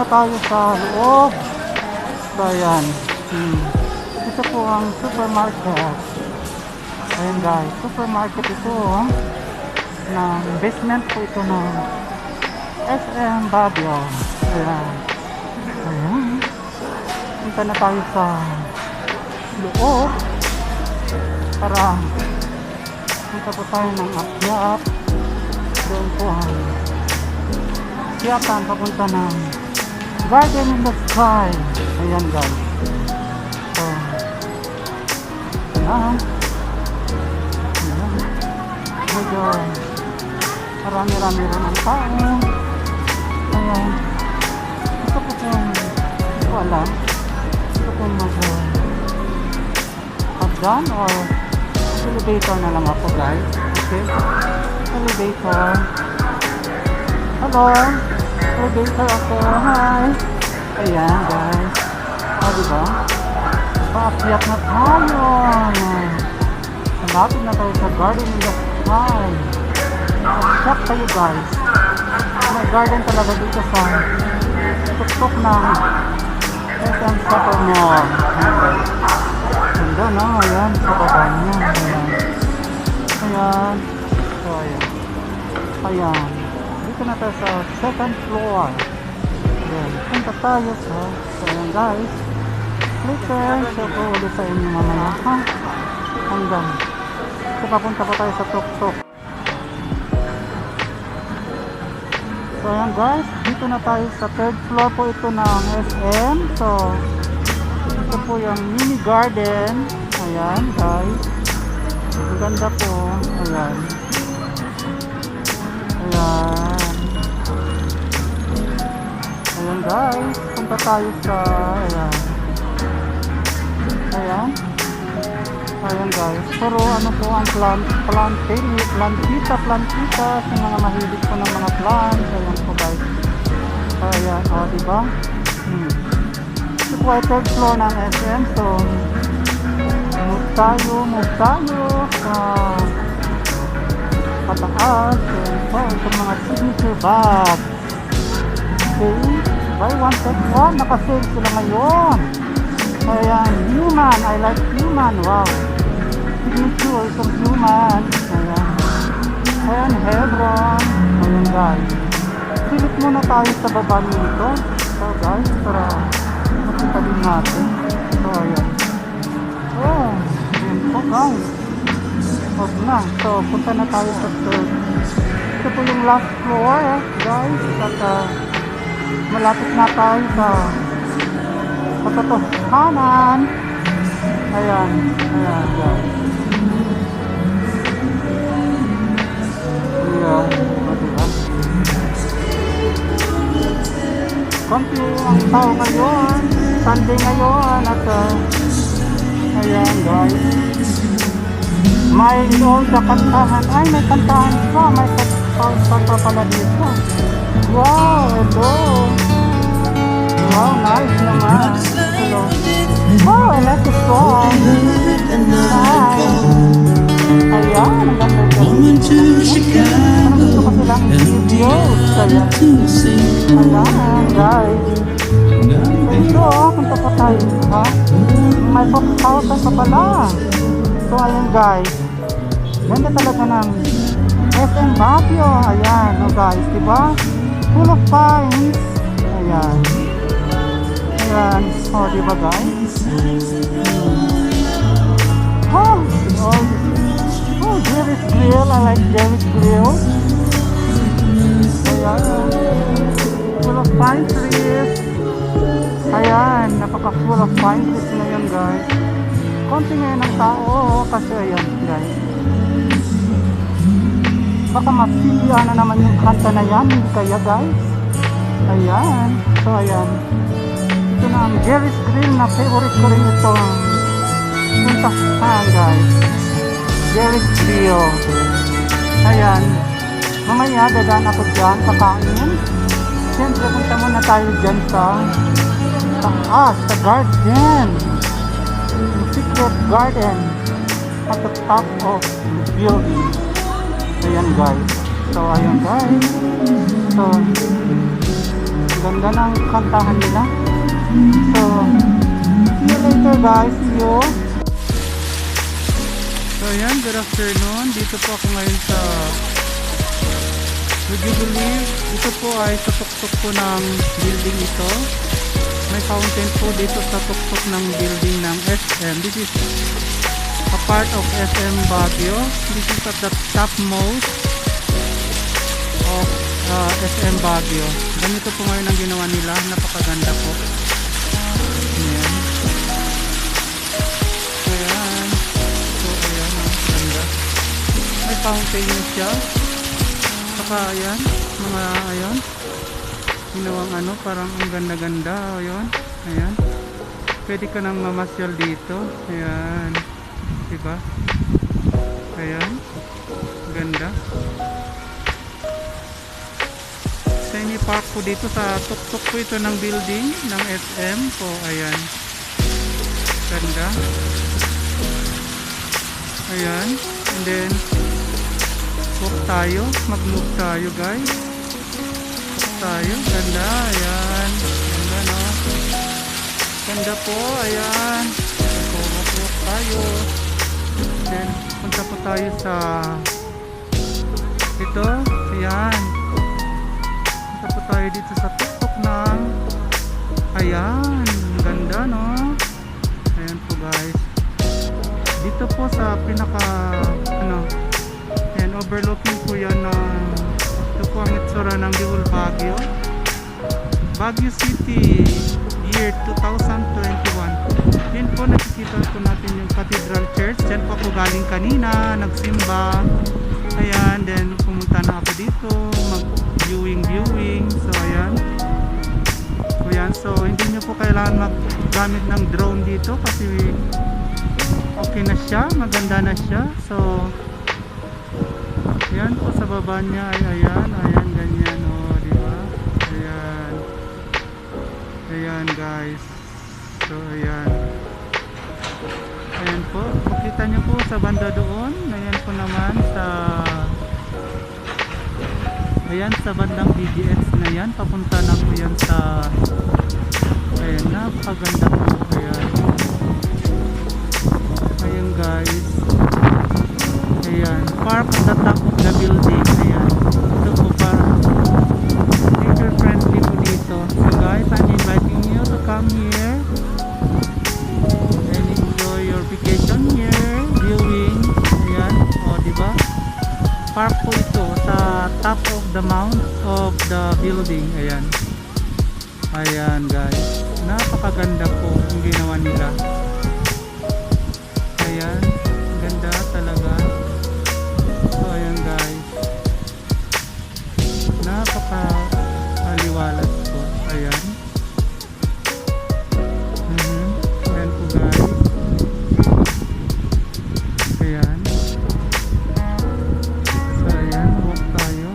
na tayo sa loob. So ayan. Ito po ang supermarket. Ayan guys, supermarket ito. Na basement po ito ng SM Baguio. Ayan. Ayan. Punta na tayo sa loob para punta po tayo ng akyat. Doon po ang akyatan papunta ng Garden in the Sky. Ayan guys. So ayan. Ayan. Medyo marami-rami rin ang tao. Ayan. Ito po kung hindi ko alam. Ito po hagdan or elevator na lang ako guys. Okay. Elevator. Hello. Elevator ako. Hi. Ayan guys. Diba? Paakyat na tayo. Malapit na tayo sa Garden in the Sky. Shock kayo guys. May garden talaga dito sa tuktok ng SM Supper Mall. Ganda no? Ayan. Sa baba niya. Ayan. Ayan. So ayan. Ayan. Dito na tayo sa second floor. Ayan. Punta tayo sa. So ayan guys. Later. So po ulit sa inyo mamaya. Ha? Hanggang. So papunta pa tayo sa tuktok. So ayan guys, dito na tayo sa third floor po ito ng SM. So ito po yung mini garden. Ayan guys, ang ganda po. Ayan. Ayan. Ayan guys, punta tayo sa ayan. Ayan. Ayan guys, pero ano po ang plantita sa mga mahilig po ng mga plants. Ayan po guys. Ayan, o diba? Ito po ay third floor ng SM. So move tayo sa pataas. Ayan po, itong mga signature bags. Okay, buy one take one, nakasale sila ngayon. Ayan, human, I like human, wow. Signature, itong human. Ayan. Ayan, Hebron. Ayan guys. Silip muna tayo sa baba nito. So guys, para makita din natin. So ayan. Oh, ayan po guys. Huwag na. So, punta na tayo sa third. Ito po yung last floor guys. At malapit na tayo sa katotohanan. Ayan. Ayan guys. Ayan. Diba? Konti ang tao ngayon. Sunday ngayon. At ayan guys. May noon sa kantahan. Ay, may kantahan pa. May kantahan pa pala dito. Wow, hello. Wow, nice naman. Hello. Oh, I like the song. Hi. Ayan, ang ganda dyan. Parang gusto ko silang video. Ayan, guys. Ito, punta pa tayo. Ha? May 4,000 pa pala. So, ayan guys. Ganda talaga ng SM Baguio. Ayan, guys, diba? Full of pines. Ayan. Ayan. Oh, diba guys? Oh, Jerry's Grill. I like Jerry's Grill. Ayan. Full of pine trees. Ayan. Napaka-full of pine trees ngayon guys. Konti ngayon ang tao. Kasi ayan guys. Baka masiya na naman yung kanta na yan. Hindi kaya guys. Ayan. So ayan. Ito na ang Jerry's Grill na favorite ko rin ito. Puntahan guys. Jerry's Grill. Ayan. Mamaya dadaan ako dyan kakain. Siyempre punta muna tayo dyan sa taas, sa garden. The secret garden at the top of the building. Ayan guys. So ayan guys. So ganda ng kantahan nila. So, see you later guys. See you. So ayan, good afternoon. Dito po ako ngayon sa, would you believe, ito po ay sa tuktok po ng building ito. May fountain po dito sa tuktok ng building ng SM. This is a part of SM Baguio. This is at the topmost of SM Baguio. Ganito po ngayon ang ginawa nila. Napakaganda po. Ayan. Ayan. So ayan, ang ganda. May fountain nyo siya. Saka ayan, mga ayan. Ginawang ano, parang ang ganda-ganda. Ayan. Ayan. Pwede ka nang mamasyal dito. Ayan. Diba? Ayan. Ganda. Semi-park po dito sa tuktok po ito ng building ng SM po. Ayan. Ganda. Ayan. And then, walk tayo. Mag-move tayo guys. Walk tayo. Ganda. Ayan. Ganda no. Ganda po. Ayan. Walk tayo. Then, punta po tayo sa ito. Ayan. Punta po tayo dito sa tuktok ng ayan. Ganda no. Ayan po guys. Dito po sa pinaka ano, ayan, overlooking po yan ng ito po ang itsura ng Bicol Baguio. Baguio City year 2021. Yan po nakikita po natin yung Cathedral Church. Diyan po ako galing kanina, nagsimba. Ayan, then pumunta na ako dito, mag-viewing. So ayan. So ayan, so hindi nyo po kailangan maggamit ng drone dito kasi okay na siya, maganda na siya. So ayan po sa baba niya ay ayan, ganyan oh, di ba? Ayan. Ayan guys. So ayan. Ayan po, makita nyo po sa banda doon. Ayan po naman sa ayan sa bandang BGX na yan. Papunta na po yan sa ayan, napakaganda po. Ayan. Ayan guys. Ayan, park at the top of the building. Ayan. Ito po parang nature friendly po dito. So guys, I'm inviting you to come here and enjoy your vacation here, viewing. Ayan, o diba? Park po ito sa top of the mount of the building. Ayan. Ayan guys. Napakaganda po ang ginawa nila. Ayan. Ganda talaga. So ayan guys. Napaka-aliwalas po. Ayan. Ayan po guys. Ayan. So ayan, walk tayo.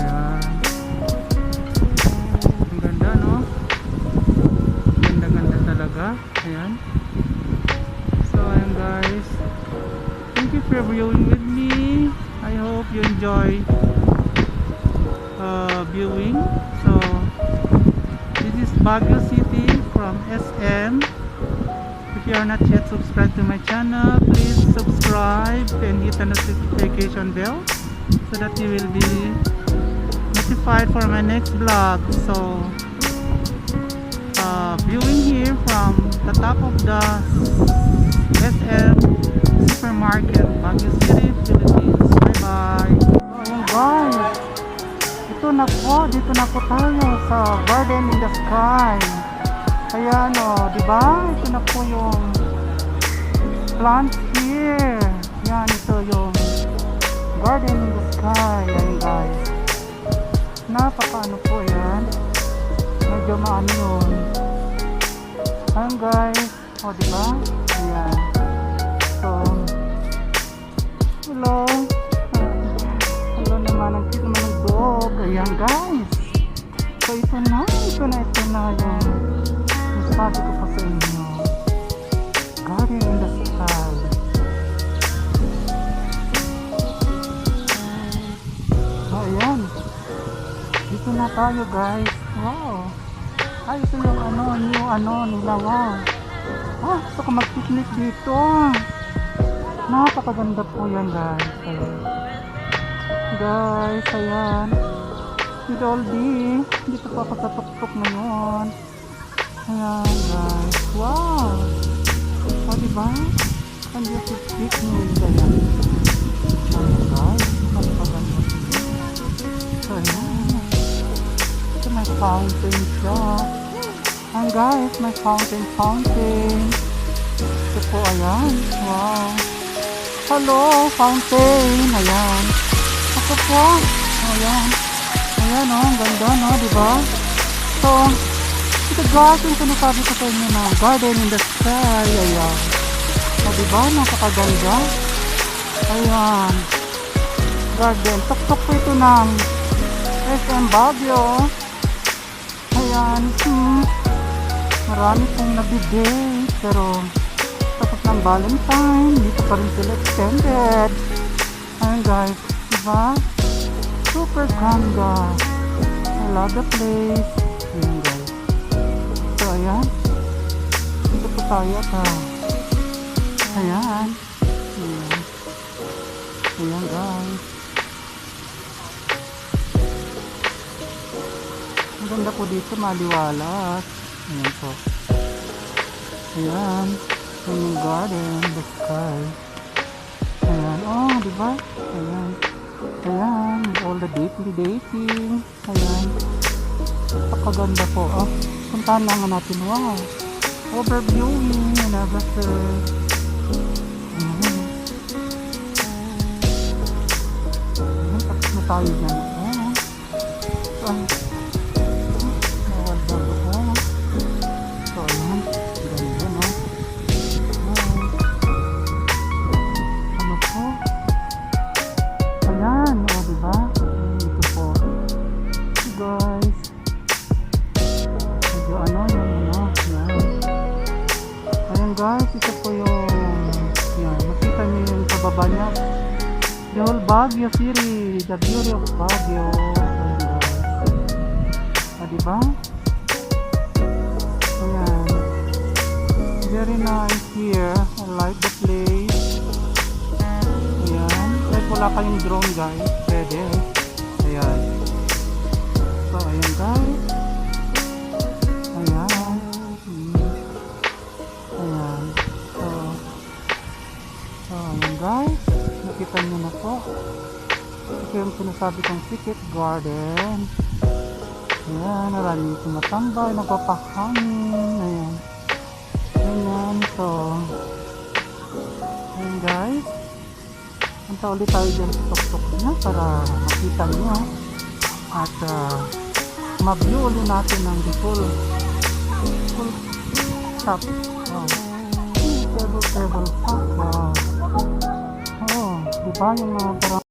Ayan. Ang ganda no? Ganda-ganda talaga. Ayan. So ayan guys. Thank you for viewing with me. I hope you enjoy viewing. So this is Baguio City from SM. If you are not yet subscribed to my channel, please subscribe and hit the notification bell so that you will be notified for my next vlog. So viewing here from the top of the SM Supermarket, Baguio City, Philippines. Bye bye. Ayan guys, ito na po, dito na po tayo sa Garden in the Sky. Ayan o, diba? Ito na po yung plants here. Yan, ito yung Garden in the Sky. Ayan guys, napaka ano po yan, medyo maano yun. Ayan guys, o diba? Ayan. So, hello. Hello naman, ang cute naman ng dog. Ayan guys. So ito na yung sabi ko pa sa inyo. Garden in the Sky. So dito na tayo guys. Wow. Ay, ito yung new nila. Wow. Oh, gusto ko mag-picnic dito. Napakaganda po yan guys. Ayan. Guys, ayan. Si Dolby. Dito pa ako sa tuktok ngayon. Ayan guys. Wow. O diba? Can you picnic? Ayan. Ayan guys. Napakaganda. So ayan. Ito may fountain siya. Ayan guys, may fountain. Ito po, ayan. Wow. Hello, fountain. Ayan. Ito po. Ayan. Ayan o, ang ganda no, diba? So, ito guys, yung sinasabi ko sa inyo na garden in the sky. Ayan. O diba, napakaganda. Ayan. Garden. Tuktok po ito ng SM Baguio. Ayan. Marami pong nabigay. Pero, tapos ng Valentine, dito pa rin sila extended. Ayan guys. Diba? Super ganda. I love the place. Ayan guys. So, ayan. Dito po tayo at ayan. Ayan. Ayan guys. Ang ganda po dito, maliwalas. Ayan po. Ayan. Ayan yung garden, the sky. Ayan. Oh, diba? Ayan. Ayan. All the dating. Ayan. Napakaganda po. Oh, puntahan lang natin. Wow. Overviewing and everything. Ayan. Ayan. Tapos na tayo dyan. Ayan. Ayan. Guys, ito po yung yan, makita nyo yung sa baba niya the whole Baguio City, the beauty of Baguio. Ayan guys, diba? Ayan, very nice here. I like the place. Ayan, kahit wala kayong drone guys, pwede. Ayan, so ayan guys. Ayan. Ayan guys, nakita nyo na po. Ito yung sinasabi kong Secret Garden. Ayan, maraming tumatambay, nagpapahangin. Ayan. Ayan, so ayan guys, punta ulit tayo dyan sa tuktok niya para makita nyo at ma-view ulit natin ng full top. Wow. Table pa. Wow. Oh, diba yung mga parang